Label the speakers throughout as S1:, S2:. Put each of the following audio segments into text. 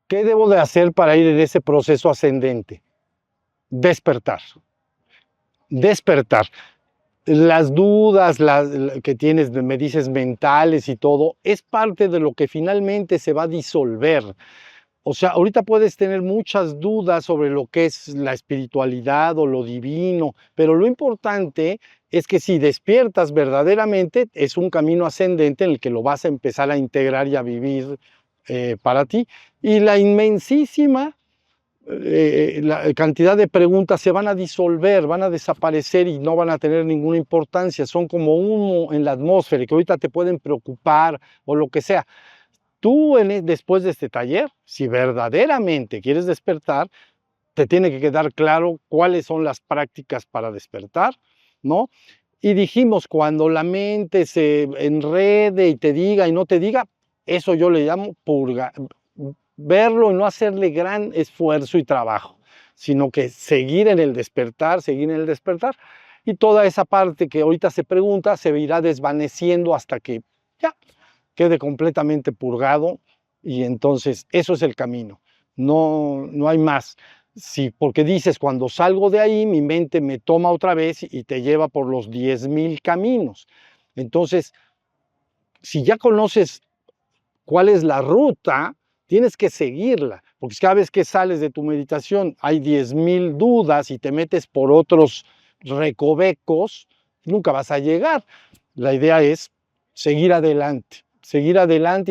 S1: ¿Qué debo de hacer para ir en ese proceso ascendente? Despertar. Despertar. Las dudas que tienes, me dices, mentales y todo, es parte de lo que finalmente se va a disolver. O sea, ahorita puedes tener muchas dudas sobre lo que es la espiritualidad o lo divino, pero lo importante es que si despiertas verdaderamente, es un camino ascendente en el que lo vas a empezar a integrar y a vivir para ti. Y la inmensísima la cantidad de preguntas se van a disolver, van a desaparecer y no van a tener ninguna importancia. Son como humo en la atmósfera que ahorita te pueden preocupar o lo que sea. Tú después de este taller, si verdaderamente quieres despertar, te tiene que quedar claro cuáles son las prácticas para despertar, ¿no? Y dijimos, cuando la mente se enrede y te diga y no te diga, eso yo le llamo purga, verlo y no hacerle gran esfuerzo y trabajo, sino que seguir en el despertar, seguir en el despertar, y toda esa parte que ahorita se pregunta se irá desvaneciendo hasta que ya quede completamente purgado, y entonces eso es el camino, no hay más. Sí, porque dices, cuando salgo de ahí, mi mente me toma otra vez y te lleva por los 10,000 caminos. Entonces, si ya conoces cuál es la ruta, tienes que seguirla, porque cada vez que sales de tu meditación hay 10,000 dudas y te metes por otros recovecos, nunca vas a llegar. La idea es seguir adelante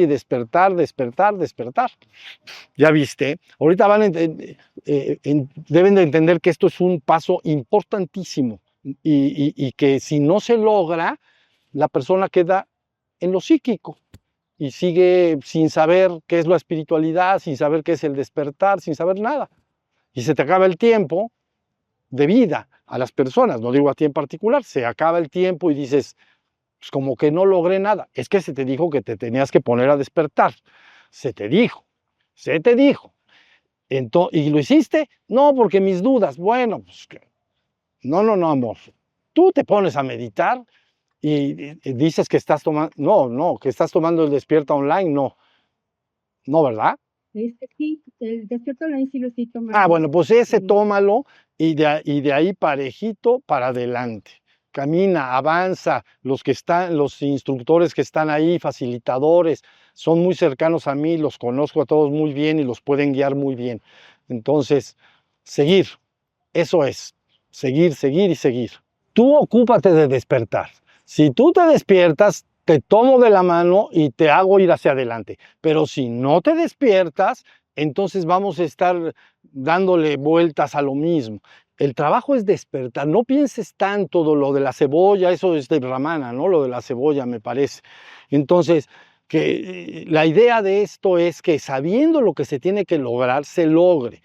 S1: y despertar, despertar, despertar. Ya viste, ahorita deben de entender que esto es un paso importantísimo y que si no se logra, la persona queda en lo psíquico y sigue sin saber qué es la espiritualidad, sin saber qué es el despertar, sin saber nada. Y se te acaba el tiempo de vida a las personas, no digo a ti en particular, se acaba el tiempo y dices, pues como que no logré nada. Es que se te dijo que te tenías que poner a despertar. Se te dijo, se te dijo. ¿Y lo hiciste? No, porque mis dudas. Bueno, pues no, amor. Tú te pones a meditar y dices que estás tomando, no, que estás tomando el Despierta Online, no, ¿verdad?
S2: Sí, el Despierta Online sí lo estoy tomando.
S1: Ah, bueno, pues ese tómalo y de ahí parejito para adelante. Camina, avanza, los instructores que están ahí, facilitadores, son muy cercanos a mí, los conozco a todos muy bien y los pueden guiar muy bien. Entonces, seguir, eso es, seguir, seguir y seguir. Tú ocúpate de despertar. Si tú te despiertas, te tomo de la mano y te hago ir hacia adelante. Pero si no te despiertas, entonces vamos a estar dándole vueltas a lo mismo. El trabajo es despertar. No pienses tanto lo de la cebolla, eso es de Ramana, ¿no? Lo de la cebolla, me parece. Entonces, que la idea de esto es que sabiendo lo que se tiene que lograr, se logre.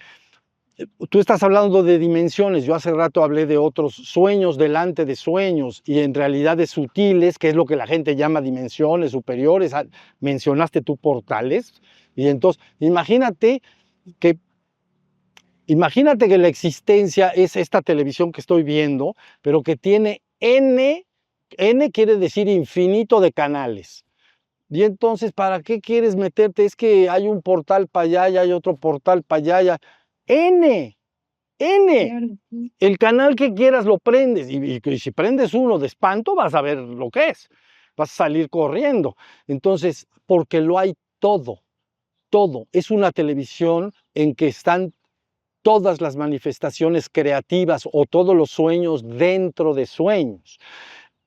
S1: Tú estás hablando de dimensiones, yo hace rato hablé de otros sueños delante de sueños y en realidades sutiles, que es lo que la gente llama dimensiones superiores. Mencionaste tú portales, y entonces que, imagínate que la existencia es esta televisión que estoy viendo, pero que tiene N quiere decir infinito de canales. Y entonces, ¿para qué quieres meterte? Es que hay un portal para allá y hay otro portal para allá. N.
S2: Claro.
S1: El canal que quieras lo prendes y si prendes uno de espanto vas a ver lo que es, vas a salir corriendo. Entonces, porque lo hay todo, todo. Es una televisión en que están todas las manifestaciones creativas o todos los sueños dentro de sueños.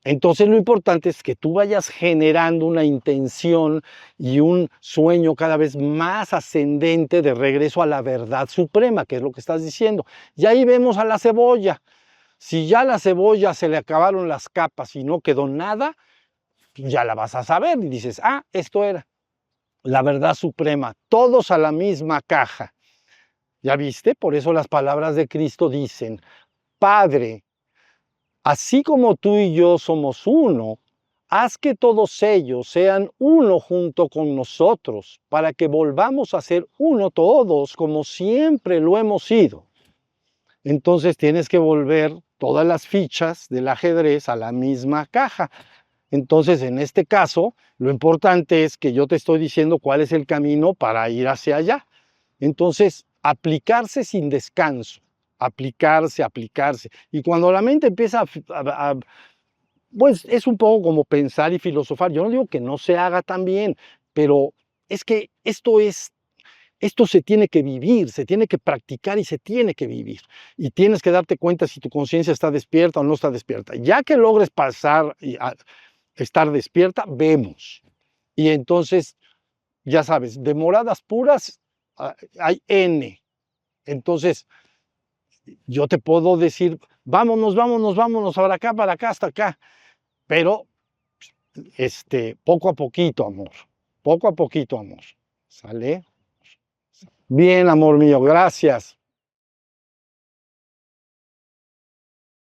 S1: Entonces lo importante es que tú vayas generando una intención y un sueño cada vez más ascendente de regreso a la verdad suprema, que es lo que estás diciendo. Y ahí vemos a la cebolla. Si ya a la cebolla se le acabaron las capas y no quedó nada, ya la vas a saber y dices, ah, esto era la verdad suprema, todos a la misma caja. ¿Ya viste? Por eso las palabras de Cristo dicen, Padre, así como tú y yo somos uno, haz que todos ellos sean uno junto con nosotros, para que volvamos a ser uno todos como siempre lo hemos sido. Entonces tienes que volver todas las fichas del ajedrez a la misma caja. Entonces, en este caso, lo importante es que yo te estoy diciendo cuál es el camino para ir hacia allá. Entonces, aplicarse sin descanso, aplicarse, aplicarse. Y cuando la mente empieza pues es un poco como pensar y filosofar. Yo no digo que no se haga tan bien, pero es que esto se tiene que vivir, se tiene que practicar y se tiene que vivir. Y tienes que darte cuenta si tu conciencia está despierta o no está despierta. Ya que logres pasar a estar despierta, vemos. Y entonces, ya sabes, de moradas puras hay N. Entonces, yo te puedo decir, vámonos, vámonos, vámonos, para acá, hasta acá. Pero, poco a poquito, amor. Poco a poquito, amor. ¿Sale? Bien, amor mío, gracias.